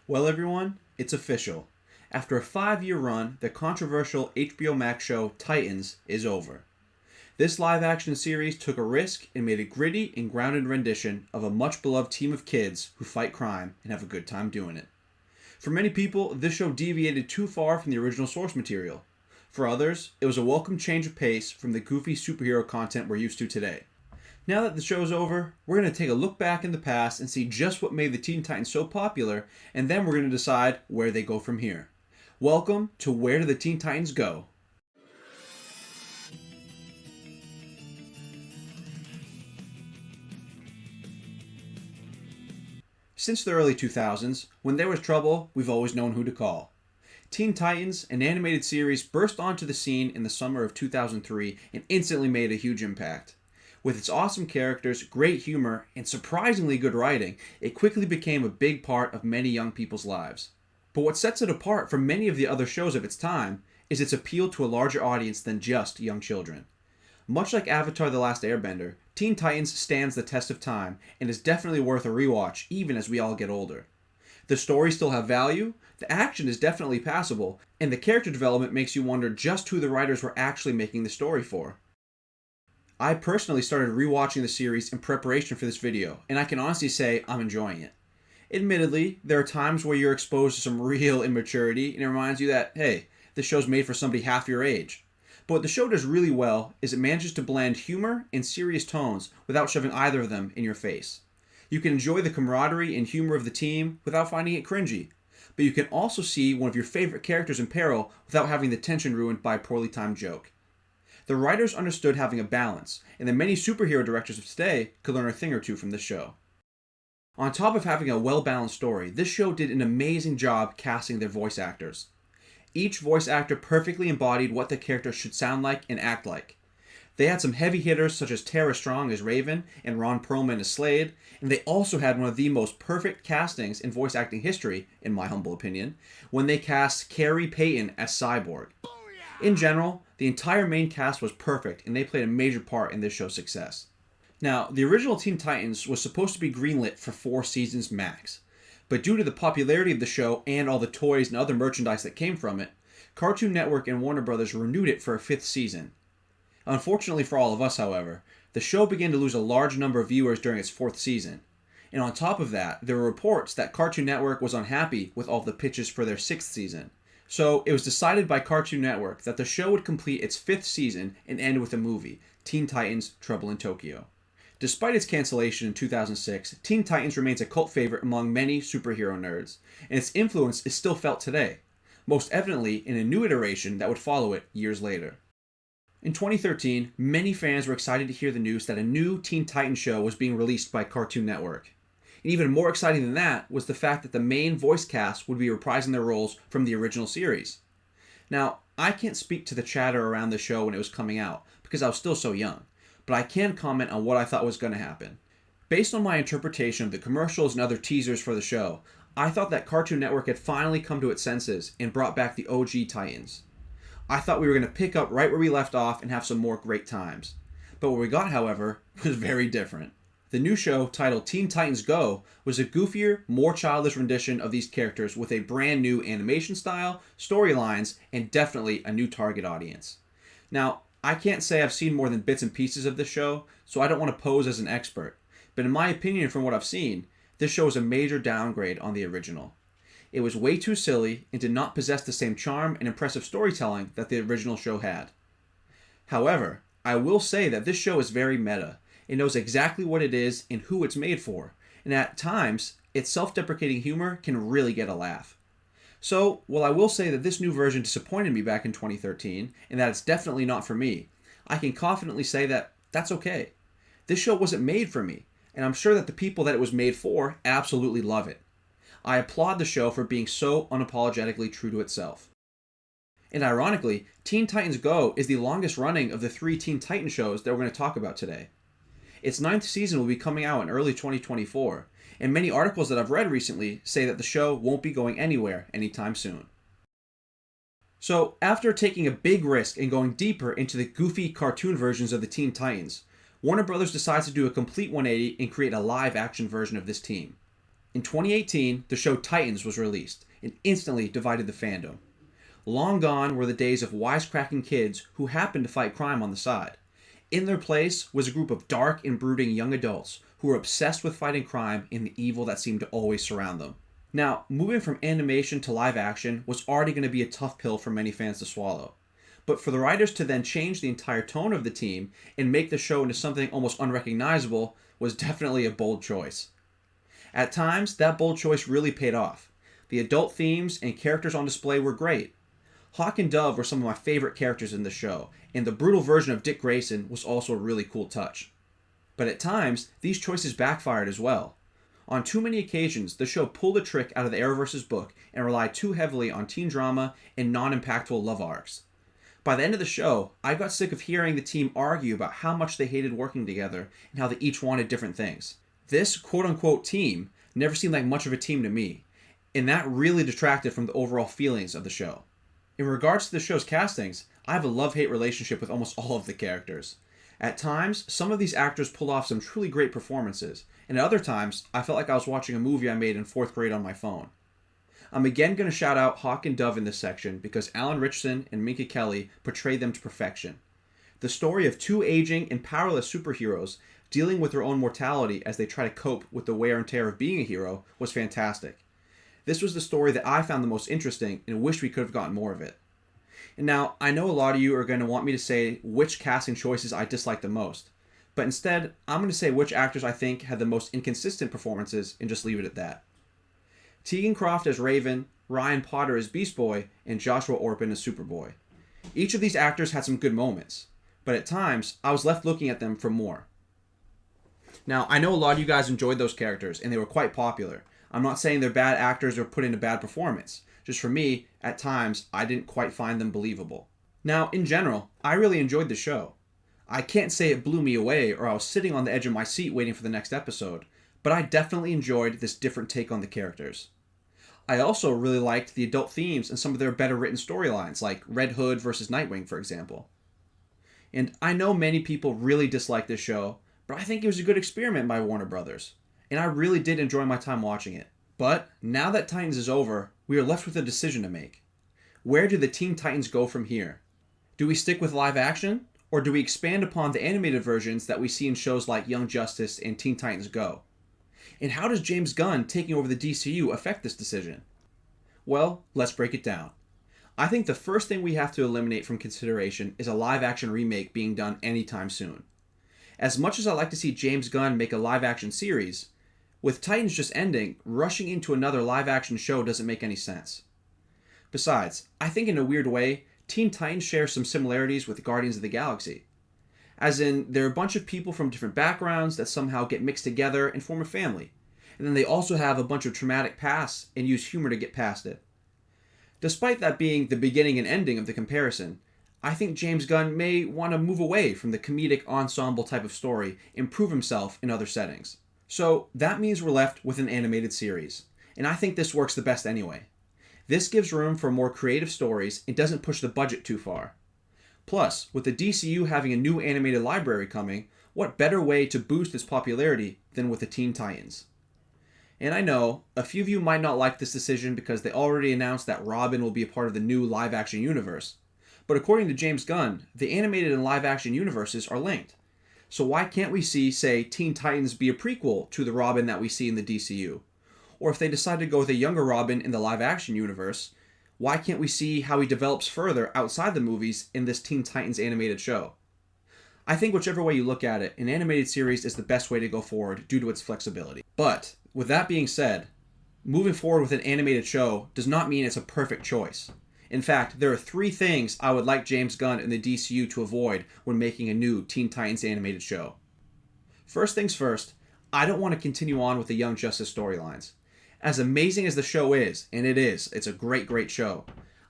Well, everyone, it's official. After a 5-year run, the controversial HBO Max show Titans is over. This live action series took a risk and made a gritty and grounded rendition of a much beloved team of kids who fight crime and have a good time doing it. For many people, this show deviated too far from the original source material. For others, it was a welcome change of pace from the goofy superhero content we're used to today. Now that the show's over, we're going to take a look back in the past and see just what made the Teen Titans so popular, and then we're going to decide where they go from here. Welcome to Where Do the Teen Titans Go? Since the early 2000s, when there was trouble, we've always known who to call. Teen Titans, an animated series, burst onto the scene in the summer of 2003 and instantly made a huge impact. With its awesome characters, great humor, and surprisingly good writing, it quickly became a big part of many young people's lives. But what sets it apart from many of the other shows of its time is its appeal to a larger audience than just young children. Much like Avatar: The Last Airbender, Teen Titans stands the test of time and is definitely worth a rewatch even as we all get older. The stories still have value, the action is definitely passable, and the character development makes you wonder just who the writers were actually making the story for. I personally started rewatching the series in preparation for this video, and I can honestly say I'm enjoying it. Admittedly, there are times where you're exposed to some real immaturity, and it reminds you that, hey, this show's made for somebody half your age. But what the show does really well is it manages to blend humor and serious tones without shoving either of them in your face. You can enjoy the camaraderie and humor of the team without finding it cringy, but you can also see one of your favorite characters in peril without having the tension ruined by a poorly timed joke. The writers understood having a balance, and the many superhero directors of today could learn a thing or two from this show. On top of having a well-balanced story, this show did an amazing job casting their voice actors. Each voice actor perfectly embodied what the character should sound like and act like. They had some heavy hitters such as Tara Strong as Raven and Ron Perlman as Slade, and they also had one of the most perfect castings in voice acting history, in my humble opinion, when they cast Carrie Payton as Cyborg. In general, the entire main cast was perfect, and they played a major part in this show's success. Now, the original Teen Titans was supposed to be greenlit for 4 seasons max, but due to the popularity of the show and all the toys and other merchandise that came from it, Cartoon Network and Warner Brothers renewed it for a 5th season. Unfortunately for all of us, however, the show began to lose a large number of viewers during its 4th season. And on top of that, there were reports that Cartoon Network was unhappy with all the pitches for their 6th season. So it was decided by Cartoon Network that the show would complete its 5th season and end with a movie, Teen Titans: Trouble in Tokyo. Despite its cancellation in 2006, Teen Titans remains a cult favorite among many superhero nerds, and its influence is still felt today, most evidently in a new iteration that would follow it years later. In 2013, many fans were excited to hear the news that a new Teen Titans show was being released by Cartoon Network. And even more exciting than that was the fact that the main voice cast would be reprising their roles from the original series. Now, I can't speak to the chatter around the show when it was coming out, because I was still so young, but I can comment on what I thought was going to happen. Based on my interpretation of the commercials and other teasers for the show, I thought that Cartoon Network had finally come to its senses and brought back the OG Titans. I thought we were going to pick up right where we left off and have some more great times. But what we got, however, was very different. The new show, titled Teen Titans Go, was a goofier, more childish rendition of these characters with a brand new animation style, storylines, and definitely a new target audience. Now, I can't say I've seen more than bits and pieces of this show, so I don't want to pose as an expert, but in my opinion from what I've seen, this show is a major downgrade on the original. It was way too silly and did not possess the same charm and impressive storytelling that the original show had. However, I will say that this show is very meta. It knows exactly what it is and who it's made for, and at times, its self-deprecating humor can really get a laugh. So, while I will say that this new version disappointed me back in 2013, and that it's definitely not for me, I can confidently say that that's okay. This show wasn't made for me, and I'm sure that the people that it was made for absolutely love it. I applaud the show for being so unapologetically true to itself. And ironically, Teen Titans Go is the longest running of the 3 Teen Titans shows that we're going to talk about today. Its 9th season will be coming out in early 2024, and many articles that I've read recently say that the show won't be going anywhere anytime soon. So, after taking a big risk and going deeper into the goofy cartoon versions of the Teen Titans, Warner Brothers decides to do a complete 180 and create a live-action version of this team. In 2018, the show Titans was released and instantly divided the fandom. Long gone were the days of wisecracking kids who happened to fight crime on the side. In their place was a group of dark and brooding young adults who were obsessed with fighting crime and the evil that seemed to always surround them. Now, moving from animation to live action was already going to be a tough pill for many fans to swallow. But for the writers to then change the entire tone of the team and make the show into something almost unrecognizable was definitely a bold choice. At times, that bold choice really paid off. The adult themes and characters on display were great. Hawk and Dove were some of my favorite characters in the show, and the brutal version of Dick Grayson was also a really cool touch. But at times, these choices backfired as well. On too many occasions, the show pulled a trick out of the Arrowverse's book and relied too heavily on teen drama and non-impactful love arcs. By the end of the show, I got sick of hearing the team argue about how much they hated working together and how they each wanted different things. This quote-unquote team never seemed like much of a team to me, and that really detracted from the overall feelings of the show. In regards to the show's castings, I have a love-hate relationship with almost all of the characters. At times, some of these actors pulled off some truly great performances, and at other times, I felt like I was watching a movie I made in 4th grade on my phone. I'm again going to shout out Hawk and Dove in this section because Alan Ritchson and Minka Kelly portrayed them to perfection. The story of two aging and powerless superheroes dealing with their own mortality as they try to cope with the wear and tear of being a hero was fantastic. This was the story that I found the most interesting and wish we could have gotten more of it. And now, I know a lot of you are going to want me to say which casting choices I dislike the most, but instead, I'm going to say which actors I think had the most inconsistent performances and just leave it at that. Tegan Croft as Raven, Ryan Potter as Beast Boy, and Joshua Orpin as Superboy. Each of these actors had some good moments, but at times, I was left looking at them for more. Now, I know a lot of you guys enjoyed those characters, and they were quite popular. I'm not saying they're bad actors or put in a bad performance. Just for me, at times, I didn't quite find them believable. Now, in general, I really enjoyed the show. I can't say it blew me away or I was sitting on the edge of my seat waiting for the next episode, but I definitely enjoyed this different take on the characters. I also really liked the adult themes and some of their better written storylines, like Red Hood versus Nightwing, for example. And I know many people really dislike this show, but I think it was a good experiment by Warner Brothers, and I really did enjoy my time watching it. But now that Titans is over, we are left with a decision to make. Where do the Teen Titans go from here? Do we stick with live action, or do we expand upon the animated versions that we see in shows like Young Justice and Teen Titans Go? And how does James Gunn taking over the DCU affect this decision? Well, let's break it down. I think the first thing we have to eliminate from consideration is a live-action remake being done anytime soon. As much as I like to see James Gunn make a live-action series, with Titans just ending, rushing into another live-action show doesn't make any sense. Besides, I think in a weird way, Teen Titans share some similarities with Guardians of the Galaxy. As in, they're a bunch of people from different backgrounds that somehow get mixed together and form a family. And then they also have a bunch of traumatic pasts and use humor to get past it. Despite that being the beginning and ending of the comparison, I think James Gunn may want to move away from the comedic ensemble type of story and prove himself in other settings. So that means we're left with an animated series, and I think this works the best anyway. This gives room for more creative stories and doesn't push the budget too far. Plus, with the DCU having a new animated library coming, what better way to boost its popularity than with the Teen Titans? And I know, a few of you might not like this decision because they already announced that Robin will be a part of the new live-action universe. But according to James Gunn, the animated and live-action universes are linked. So why can't we see, say, Teen Titans be a prequel to the Robin that we see in the DCU? Or if they decide to go with a younger Robin in the live-action universe, why can't we see how he develops further outside the movies in this Teen Titans animated show? I think whichever way you look at it, an animated series is the best way to go forward due to its flexibility. But, with that being said, moving forward with an animated show does not mean it's a perfect choice. In fact, there are 3 things I would like James Gunn and the DCU to avoid when making a new Teen Titans animated show. First things first, I don't want to continue on with the Young Justice storylines. As amazing as the show is, and it's a great show,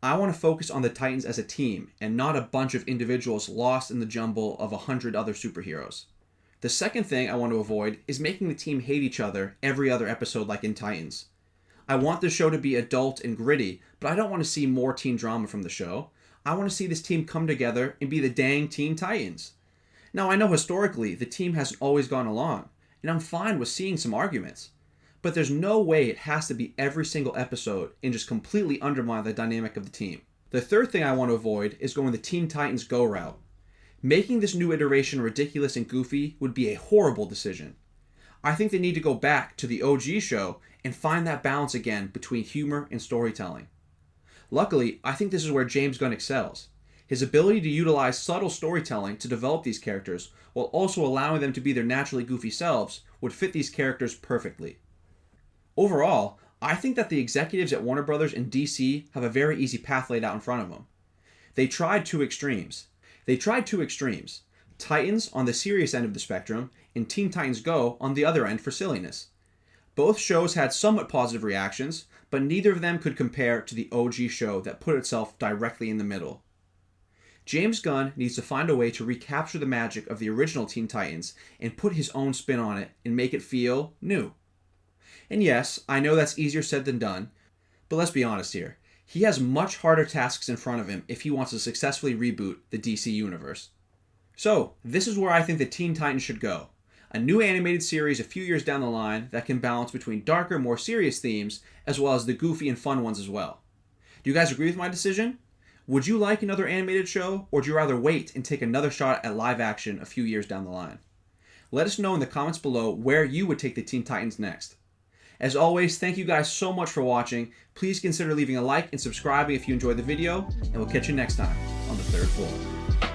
I want to focus on the Titans as a team and not a bunch of individuals lost in the jumble of 100 other superheroes. The second thing I want to avoid is making the team hate each other every other episode like in Titans. I want the show to be adult and gritty, but I don't want to see more teen drama from the show. I want to see this team come together and be the dang Teen Titans. Now, I know historically the team hasn't always gone along, and I'm fine with seeing some arguments. but there's no way it has to be every single episode and just completely undermine the dynamic of the team. The third thing I want to avoid is going the Teen Titans Go route. Making this new iteration ridiculous and goofy would be a horrible decision. I think they need to go back to the OG show and find that balance again between humor and storytelling. Luckily, I think this is where James Gunn excels. His ability to utilize subtle storytelling to develop these characters while also allowing them to be their naturally goofy selves would fit these characters perfectly. Overall, I think that the executives at Warner Brothers and DC have a very easy path laid out in front of them. They tried two extremes. Titans on the serious end of the spectrum and Teen Titans Go on the other end for silliness. Both shows had somewhat positive reactions, but neither of them could compare to the OG show that put itself directly in the middle. James Gunn needs to find a way to recapture the magic of the original Teen Titans and put his own spin on it and make it feel new. And yes, I know that's easier said than done, but let's be honest here. He has much harder tasks in front of him if he wants to successfully reboot the DC universe. So, this is where I think the Teen Titans should go. A new animated series a few years down the line that can balance between darker, more serious themes, as well as the goofy and fun ones as well. Do you guys agree with my decision? Would you like another animated show, or would you rather wait and take another shot at live action a few years down the line? Let us know in the comments below where you would take the Teen Titans next. As always, thank you guys so much for watching. Please consider leaving a like and subscribing if you enjoyed the video, and we'll catch you next time on The Third Floor.